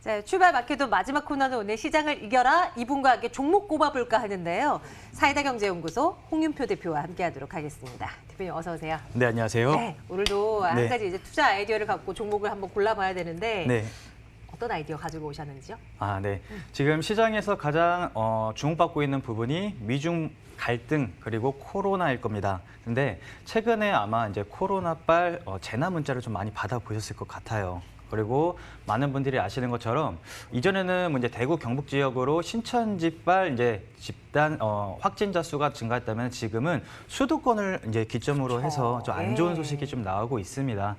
자, 출발 마케도 마지막 코너는 오늘 시장을 이겨라 이분과 함께 종목 꼽아볼까 하는데요. 사이다경제연구소 홍윤표 대표와 함께하도록 하겠습니다. 대표님 어서 오세요. 네, 안녕하세요. 네, 오늘도 한 네. 가지 이제 투자 아이디어를 갖고 종목을 한번 골라봐야 되는데 네. 어떤 아이디어 가지고 오셨는지요? 네. 지금 시장에서 가장 주목받고 있는 부분이 미중 갈등 그리고 코로나일 겁니다. 근데 최근에 아마 이제 코로나빨 재난 문자를 좀 많이 받아보셨을 것 같아요. 그리고 많은 분들이 아시는 것처럼 이전에는 이제 대구 경북 지역으로 신천지빨 이제 집단 확진자 수가 증가했다면 지금은 수도권을 이제 기점으로 해서 좀 안 좋은 소식이 좀 나오고 있습니다.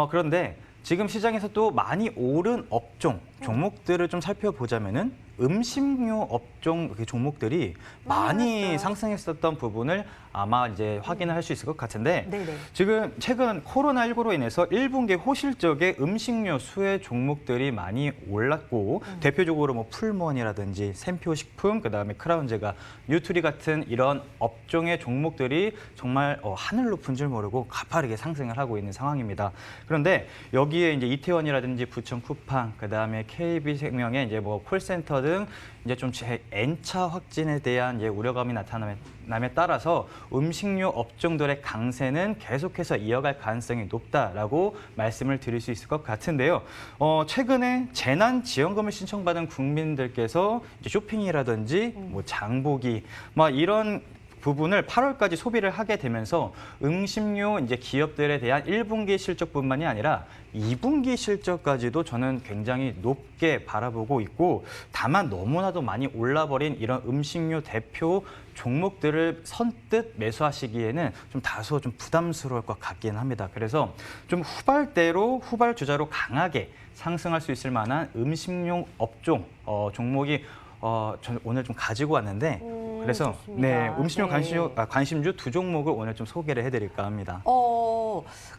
그런데 지금 시장에서 또 많이 오른 업종, 종목들을 좀 살펴보자면은 음식료 업종 종목들이 많이 상승했었던 부분을 아마 이제 확인을 할 수 있을 것 같은데 네네. 지금 최근 코로나19로 인해서 1분기 호실적의 음식료 수혜 종목들이 많이 올랐고 대표적으로 뭐 풀무원이라든지 샘표식품, 그다음에 크라운제가, 뉴트리 같은 이런 업종의 종목들이 정말 하늘 높은 줄 모르고 가파르게 상승을 하고 있는 상황입니다. 그런데 여기에 이제 이태원이라든지 부천 쿠팡, 그다음에 KB생명의 이제 뭐 콜센터 등 이제 좀 N차 확진에 대한 이제 우려감이 나타남에 따라서 음식료 업종들의 강세는 계속해서 이어갈 가능성이 높다라고 말씀을 드릴 수 있을 것 같은데요. 최근에 재난지원금을 신청받은 국민들께서 이제 쇼핑이라든지 뭐 장보기, 막 이런 부분을 8월까지 소비를 하게 되면서 음식료 이제 기업들에 대한 1분기 실적뿐만이 아니라 2분기 실적까지도 저는 굉장히 높게 바라보고 있고, 다만 너무나도 많이 올라버린 이런 음식료 대표 종목들을 선뜻 매수하시기에는 좀 다소 좀 부담스러울 것 같긴 합니다. 그래서 좀 후발주자로 강하게 상승할 수 있을 만한 음식료 업종 종목이 저는 오늘 좀 가지고 왔는데 그래서 좋습니다. 네, 음식료 네. 관심주 두 종목을 오늘 좀 소개를 해드릴까 합니다.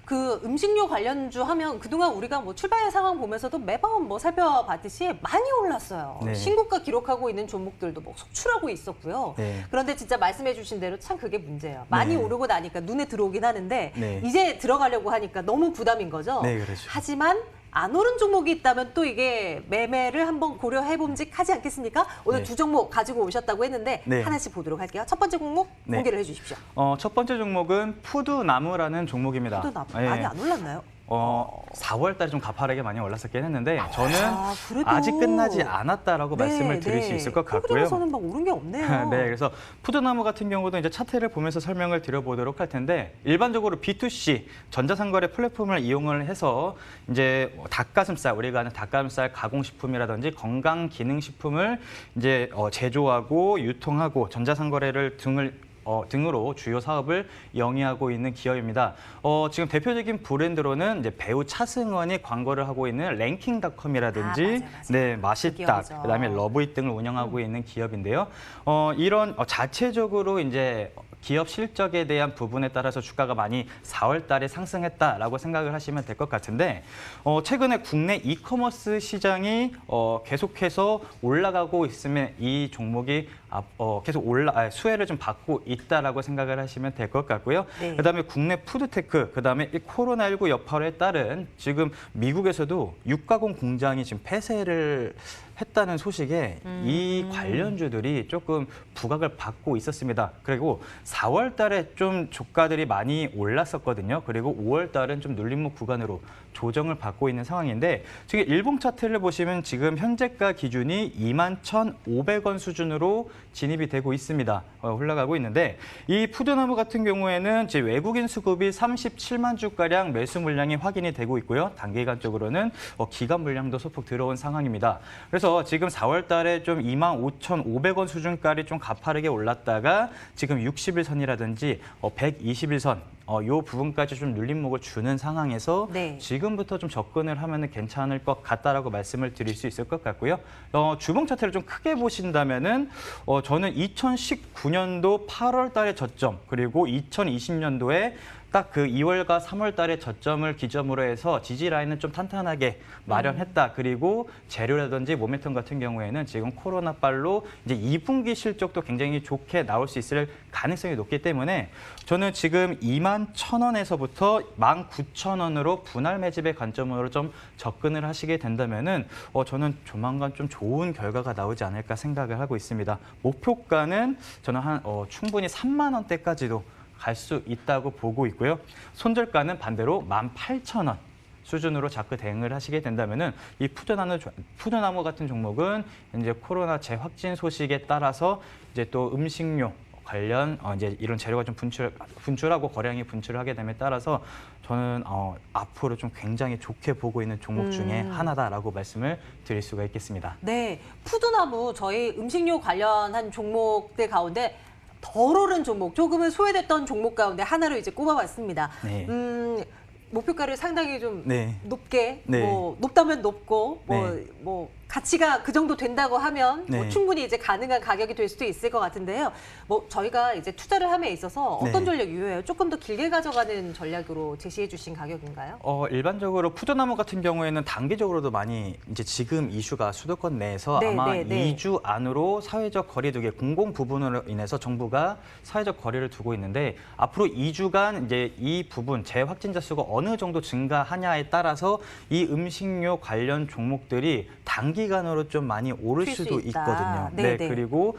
그 음식료 관련주 하면 그동안 우리가 뭐 출발 상황 보면서도 매번 뭐 살펴봤듯이 많이 올랐어요. 네. 신고가 기록하고 있는 종목들도 뭐 속출하고 있었고요. 네. 그런데 진짜 말씀해 주신 대로 참 그게 문제예요. 많이 네. 오르고 나니까 눈에 들어오긴 하는데 네. 이제 들어가려고 하니까 너무 부담인 거죠. 네, 그렇죠. 하지만 안 오른 종목이 있다면 또 이게 매매를 한번 고려해봄직하지 않겠습니까? 오늘 네. 두 종목 가지고 오셨다고 했는데 네. 하나씩 보도록 할게요. 첫 번째 종목 네. 공개를 해주십시오. 첫 번째 종목은 푸드나무라는 종목입니다. 푸드나무 예. 많이 안 올랐나요? 4월 달에 좀 가파르게 많이 올랐었긴 했는데 저는 그래도. 아직 끝나지 않았다라고 말씀을 드릴 수 있을 것 같고요. 프로그램에서는 막 오른 게 없네요. 네, 그래서 푸드나무 같은 경우도 이제 차트를 보면서 설명을 드려보도록 할 텐데 일반적으로 B2C 전자상거래 플랫폼을 이용을 해서 이제 닭가슴살, 우리가 아는 닭가슴살 가공식품이라든지 건강기능식품을 이제 제조하고 유통하고 전자상거래를 등으로 주요 사업을 영위하고 있는 기업입니다. 지금 대표적인 브랜드로는 이제 배우 차승원이 광고를 하고 있는 랭킹닷컴이라든지 맞아요. 네, 그 맛있다, 기업이죠. 그다음에 러브잇 등을 운영하고 있는 기업인데요. 이런 자체적으로 이제 기업 실적에 대한 부분에 따라서 주가가 많이 4월 달에 상승했다라고 생각을 하시면 될 것 같은데 최근에 국내 이커머스 시장이 계속해서 올라가고 있으면 이 종목이 계속 수혜를 좀 받고 있다라고 생각을 하시면 될 것 같고요. 네. 그다음에 국내 푸드테크, 그다음에 이 코로나19 여파에 따른 지금 미국에서도 육가공 공장이 지금 폐쇄를 했다는 소식에 이 관련주들이 조금 부각을 받고 있었습니다. 그리고 4월 달에 좀 주가들이 많이 올랐었거든요. 그리고 5월 달은 좀 눌림목 구간으로 조정을 받고 있는 상황인데 지금 일봉 차트를 보시면 지금 현재가 기준이 21,500원 수준으로 진입이 되고 있습니다. 올라가고 있는데 이 푸드나무 같은 경우에는 이제 외국인 수급이 37만 주가량 매수 물량이 확인이 되고 있고요. 단기간적으로는 기관 물량도 소폭 들어온 상황입니다. 그래서 지금 4월 달에 좀 25,500원 수준까지 좀 가파르게 올랐다가 지금 60일선이라든지 120일선 이 부분까지 좀 눌림목을 주는 상황에서 네. 지금부터 좀 접근을 하면 괜찮을 것 같다라고 말씀을 드릴 수 있을 것 같고요. 주봉 차트를 좀 크게 보신다면은 저는 2019년도 8월 달의 저점 그리고 2020년도에 딱 그 2월과 3월 달의 저점을 기점으로 해서 지지 라인은 좀 탄탄하게 마련했다. 그리고 재료라든지 모멘텀 같은 경우에는 지금 코로나 빨로 이제 2분기 실적도 굉장히 좋게 나올 수 있을 가능성이 높기 때문에 저는 지금 21,000원에서부터 19,000원으로 분할 매집의 관점으로 좀 접근을 하시게 된다면은 저는 조만간 좀 좋은 결과가 나오지 않을까 생각을 하고 있습니다. 목표가는 저는 충분히 3만 원대까지도 갈 수 있다고 보고 있고요. 손절가는 반대로 18,000원. 수준으로 자꾸 대응을 하시게 된다면은 이 푸드나무 같은 종목은 이제 코로나 재확진 소식에 따라서 이제 또 음식료 관련 이제 이런 재료가 좀 분출하고 거래량이 분출을 하게 됨에 따라서 저는 앞으로 좀 굉장히 좋게 보고 있는 종목 중에 하나다라고 말씀을 드릴 수가 있겠습니다. 네, 푸드나무 저희 음식료 관련한 종목들 가운데 덜 오른 종목, 조금은 소외됐던 종목 가운데 하나로 이제 꼽아봤습니다. 네. 목표가를 상당히 좀 네. 높게, 네. 뭐 높다면 높고, 네. 뭐 가치가 그 정도 된다고 하면 뭐 네. 충분히 이제 가능한 가격이 될 수도 있을 것 같은데요. 뭐 저희가 이제 투자를 함에 있어서 어떤 네. 전략 유효해요? 조금 더 길게 가져가는 전략으로 제시해 주신 가격인가요? 일반적으로 푸드나무 같은 경우에는 단기적으로도 많이 이제 지금 이슈가 수도권 내에서 네, 아마 네, 네. 2주 안으로 사회적 거리두기 공공 부분으로 인해서 정부가 사회적 거리를 두고 있는데 앞으로 2주간 이제 이 부분 재확진자 수가 어느 정도 증가하냐에 따라서 이 음식료 관련 종목들이 단기간으로 좀 많이 오를 튈 수 수도 있다. 있거든요. 네, 네, 네. 그리고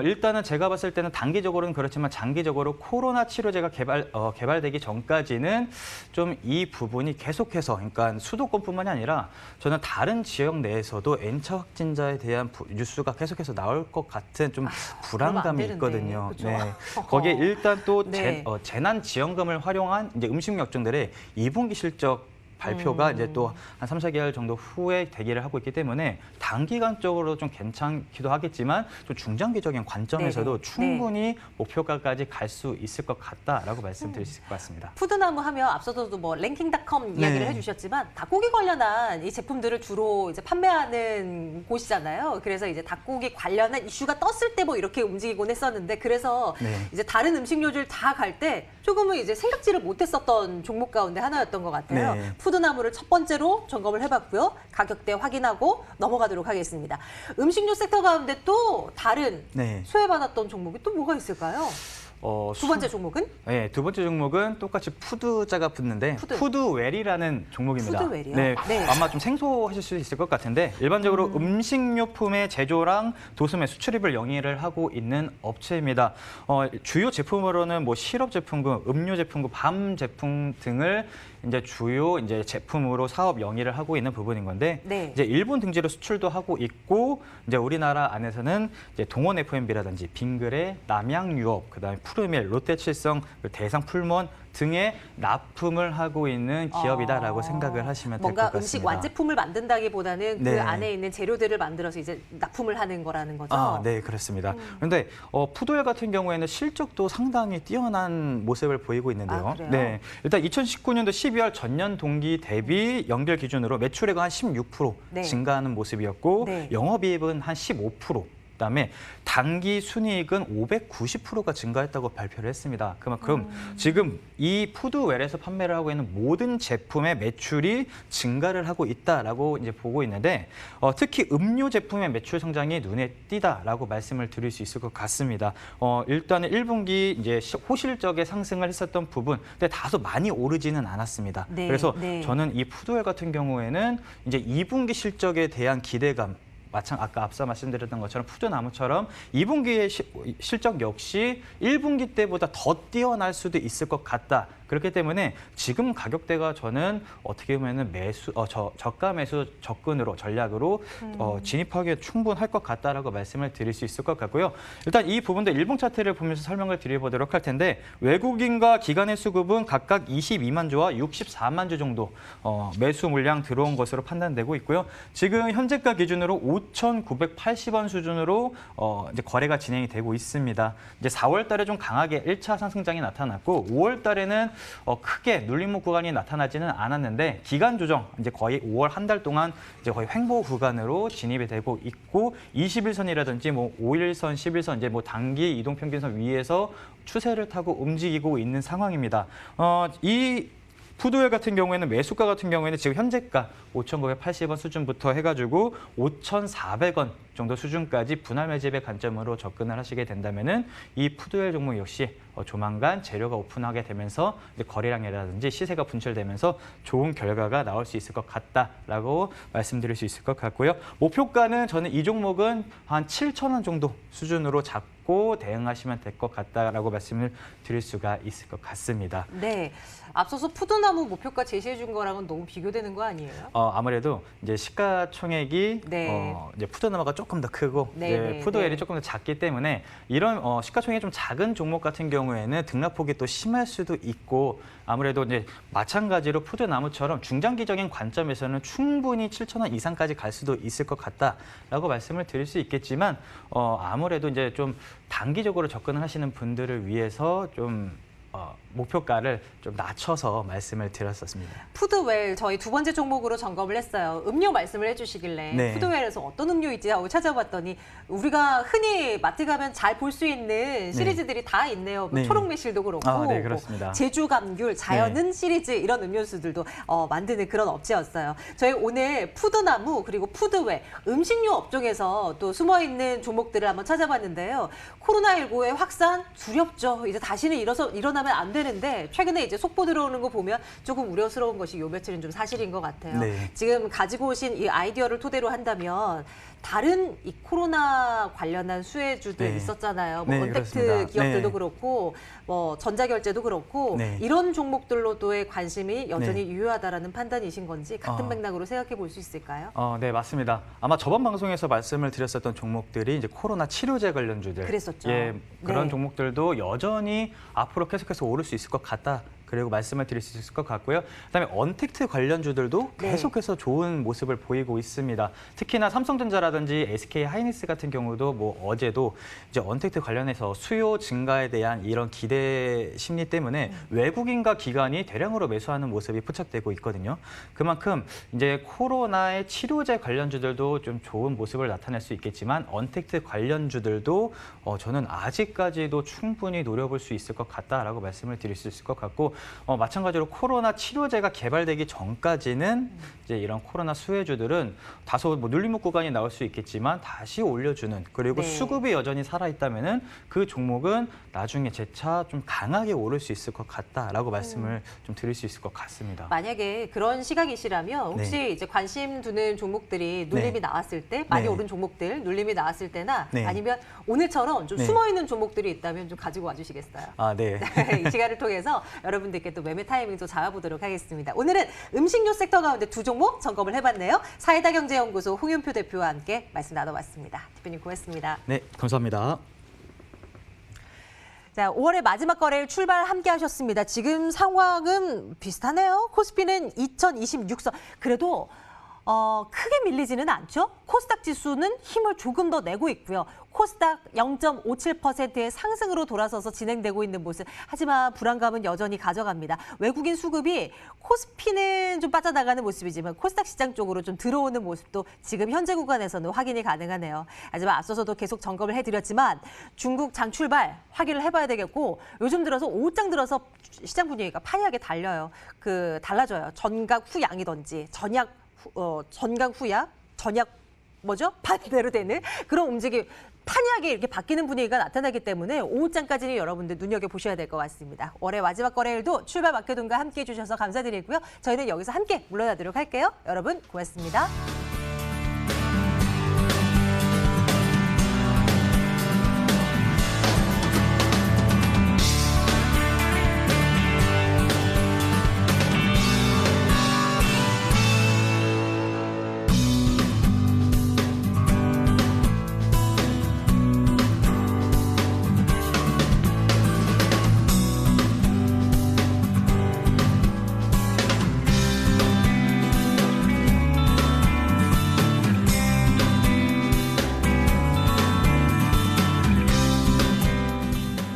일단은 제가 봤을 때는 단기적으로는 그렇지만 장기적으로 코로나 치료제가 개발되기 전까지는 좀 이 부분이 계속해서 그러니까 수도권뿐만이 아니라 저는 다른 지역 내에서도 N차 확진자에 대한 뉴스가 계속해서 나올 것 같은 좀 불안감이 되는데. 있거든요. 그쵸? 네. 거기에 일단 또 네. 재난 지원금을 활용한 이제 음식료 업종들의 2분기 실적 발표가 이제 또 한 3, 4개월 정도 후에 대기를 하고 있기 때문에 단기간적으로 좀 괜찮기도 하겠지만 좀 중장기적인 관점에서도 네네. 충분히 목표가까지 갈 수 있을 것 같다라고 말씀드릴 수 있을 것 같습니다. 푸드나무 하면 앞서도 뭐 랭킹닷컴 네. 이야기를 해주셨지만 닭고기 관련한 이 제품들을 주로 이제 판매하는 곳이잖아요. 그래서 이제 닭고기 관련한 이슈가 떴을 때 뭐 이렇게 움직이곤 했었는데 그래서 네. 이제 다른 음식료들 다 갈 때 조금은 이제 생각지를 못했었던 종목 가운데 하나였던 것 같아요. 네. 푸드나무를 첫 번째로 점검을 해봤고요. 가격대 확인하고 넘어가도록 하겠습니다. 음식료 sek터 가운데 또 다른 네. 소외받았던 종목이 또 뭐가 있을까요? 두 번째 종목은? 네, 두 번째 종목은 똑같이 푸드자가 붙는데 푸드웰이라는 종목입니다. 푸드웰이요? 네, 네. 아마 좀 생소하실 수 있을 것 같은데 일반적으로 음식료품의 제조랑 도소매 수출입을 영위를 하고 있는 업체입니다. 주요 제품으로는 뭐 시럽 제품군, 음료 제품군, 밤 제품 등을 이제 주요 이제 제품으로 사업 영위를 하고 있는 부분인 건데 네. 이제 일본 등지로 수출도 하고 있고 이제 우리나라 안에서는 이제 동원 F&B라든지 빙그레, 남양유업, 그다음에 푸르밀, 롯데칠성, 대상 풀몬 등의 납품을 하고 있는 기업이다라고 생각을 하시면 될 것 뭔가 같습니다. 음식 완제품을 만든다기보다는 네. 그 안에 있는 재료들을 만들어서 이제 납품을 하는 거라는 거죠. 네, 그렇습니다. 그런데 푸드웰 같은 경우에는 실적도 상당히 뛰어난 모습을 보이고 있는데요. 그래요? 네, 일단 2019년도 12월 전년 동기 대비 연결 기준으로 매출액은 한 16% 네. 증가하는 모습이었고 네. 영업이익은 한 15%. 그다음에 단기 순이익은 590%가 증가했다고 발표를 했습니다. 그만큼 지금 이 푸드웰에서 판매를 하고 있는 모든 제품의 매출이 증가를 하고 있다라고 이제 보고 있는데 특히 음료 제품의 매출 성장이 눈에 띄다라고 말씀을 드릴 수 있을 것 같습니다. 일단은 1분기 이제 호실적의 상승을 했었던 부분, 근데 다소 많이 오르지는 않았습니다. 네, 그래서 네. 저는 이 푸드웰 같은 경우에는 이제 2분기 실적에 대한 기대감 아까 앞서 말씀드렸던 것처럼 푸드나무처럼 2분기의 실적 역시 1분기 때보다 더 뛰어날 수도 있을 것 같다. 그렇기 때문에 지금 가격대가 저는 어떻게 보면 저가 매수 접근으로 전략으로 진입하기에 충분할 것 같다라고 말씀을 드릴 수 있을 것 같고요. 일단 이 부분도 일봉 차트를 보면서 설명을 드려보도록 할 텐데 외국인과 기관의 수급은 각각 22만 주와 64만 주 정도 매수 물량 들어온 것으로 판단되고 있고요. 지금 현재가 기준으로 5,980원 수준으로 이제 거래가 진행이 되고 있습니다. 이제 4월 달에 좀 강하게 1차 상승장이 나타났고 5월 달에는 크게 눌림목 구간이 나타나지는 않았는데 기간 조정 이제 거의 5월 한 달 동안 이제 거의 횡보 구간으로 진입이 되고 있고 21선이라든지 뭐 5일선, 11선 이제 뭐 단기 이동 평균선 위에서 추세를 타고 움직이고 있는 상황입니다. 이 푸드웰 같은 경우에는 매수가 같은 경우에는 지금 현재가 5,980원 수준부터 해가지고 5,400원 정도 수준까지 분할 매집의 관점으로 접근을 하시게 된다면은 이 푸드웰 종목 역시 조만간 재료가 오픈하게 되면서 이제 거래량이라든지 시세가 분출되면서 좋은 결과가 나올 수 있을 것 같다라고 말씀드릴 수 있을 것 같고요. 목표가는 저는 이 종목은 한 7,000원 정도 수준으로 잡고 대응하시면 될 것 같다라고 말씀을 드릴 수가 있을 것 같습니다. 네. 앞서서 푸드나무 목표가 제시해 준 거랑은 너무 비교되는 거 아니에요? 아무래도 이제 시가총액이 네. 이제 푸드나무가 조금 더 크고 네, 이제 네, 푸드웰이 네. 조금 더 작기 때문에 이런 시가총액이 좀 작은 종목 같은 경우에는 등락폭이 또 심할 수도 있고 아무래도 이제 마찬가지로 푸드나무처럼 중장기적인 관점에서는 충분히 7,000원 이상까지 갈 수도 있을 것 같다라고 말씀을 드릴 수 있겠지만 아무래도 이제 좀 단기적으로 접근을 하시는 분들을 위해서 좀 목표가를 좀 낮춰서 말씀을 드렸었습니다. 푸드웰 저희 두 번째 종목으로 점검을 했어요. 음료 말씀을 해주시길래 네. 푸드웰에서 어떤 음료이지 하고 찾아봤더니 우리가 흔히 마트 가면 잘 볼 수 있는 시리즈들이 다 있네요. 뭐 네. 초록 매실도 그렇고 네, 그렇습니다. 뭐 제주 감귤, 자연은 시리즈 이런 음료수들도 만드는 그런 업체였어요. 저희 오늘 푸드나무 그리고 푸드웰 음식료 업종에서 또 숨어 있는 종목들을 한번 찾아봤는데요. 코로나19의 확산 두렵죠. 이제 다시는 일어나면 안 되는데 최근에 이제 속보 들어오는 거 보면 조금 우려스러운 것이 요 며칠은 좀 사실인 것 같아요. 네. 지금 가지고 오신 이 아이디어를 토대로 한다면 다른 이 코로나 관련한 수혜주들 네. 있었잖아요. 뭐 네, 언택트 그렇습니다. 기업들도 네. 그렇고 뭐 전자결제도 그렇고 네. 이런 종목들로도의 관심이 여전히 네. 유효하다라는 판단이신 건지 같은 맥락으로 생각해 볼 수 있을까요? 네, 맞습니다. 아마 저번 방송에서 말씀을 드렸었던 종목들이 이제 코로나 치료제 관련주들. 그랬었죠. 예, 그런 네. 종목들도 여전히 앞으로 계속해서 오를 수 있을 것 같다. 그리고 말씀을 드릴 수 있을 것 같고요. 그다음에 언택트 관련주들도 네. 계속해서 좋은 모습을 보이고 있습니다. 특히나 삼성전자라든지 SK 하이닉스 같은 경우도 뭐 어제도 이제 언택트 관련해서 수요 증가에 대한 이런 기대 심리 때문에 외국인과 기관이 대량으로 매수하는 모습이 포착되고 있거든요. 그만큼 이제 코로나의 치료제 관련주들도 좀 좋은 모습을 나타낼 수 있겠지만 언택트 관련주들도 저는 아직까지도 충분히 노려볼 수 있을 것 같다라고 말씀을 드릴 수 있을 것 같고 마찬가지로 코로나 치료제가 개발되기 전까지는 이제 이런 코로나 수혜주들은 다소 뭐 눌림목 구간이 나올 수 있겠지만 다시 올려주는 그리고 네. 수급이 여전히 살아있다면은 그 종목은 나중에 재차 좀 강하게 오를 수 있을 것 같다라고 말씀을 좀 드릴 수 있을 것 같습니다. 만약에 그런 시각이시라면 혹시 네. 이제 관심 두는 종목들이 눌림이 네. 나왔을 때 많이 네. 오른 종목들 눌림이 나왔을 때나 네. 아니면 오늘처럼 좀 네. 숨어 있는 종목들이 있다면 좀 가지고 와주시겠어요? 네. 이 시간을 통해서 여러분들께 또 매매 타이밍 좀 잡아보도록 하겠습니다. 오늘은 음식료 섹터 가운데 두 종목 점검을 해봤네요. 사이다경제연구소 홍윤표 대표와 함께 말씀 나눠봤습니다. 대표님 고맙습니다. 네, 감사합니다. 자, 5월의 마지막 거래일 출발 함께 하셨습니다. 지금 상황은 비슷하네요. 코스피는 2026선. 그래도 크게 밀리지는 않죠. 코스닥 지수는 힘을 조금 더 내고 있고요. 코스닥 0.57%의 상승으로 돌아서서 진행되고 있는 모습. 하지만 불안감은 여전히 가져갑니다. 외국인 수급이 코스피는 좀 빠져나가는 모습이지만 코스닥 시장 쪽으로 좀 들어오는 모습도 지금 현재 구간에서는 확인이 가능하네요. 하지만 앞서서도 계속 점검을 해드렸지만 중국 장 출발 확인을 해봐야 되겠고 요즘 들어서 오후장 들어서 시장 분위기가 판이하게 달라져요. 전각 후양이든지 전각 후약, 전약 뭐죠? 반대로 되는 그런 움직임. 판이하게 이렇게 바뀌는 분위기가 나타나기 때문에 오후장까지는 여러분들 눈여겨보셔야 될 것 같습니다. 올해 마지막 거래일도 출발 마케동과 함께해 주셔서 감사드리고요. 저희는 여기서 함께 물러나도록 할게요. 여러분 고맙습니다.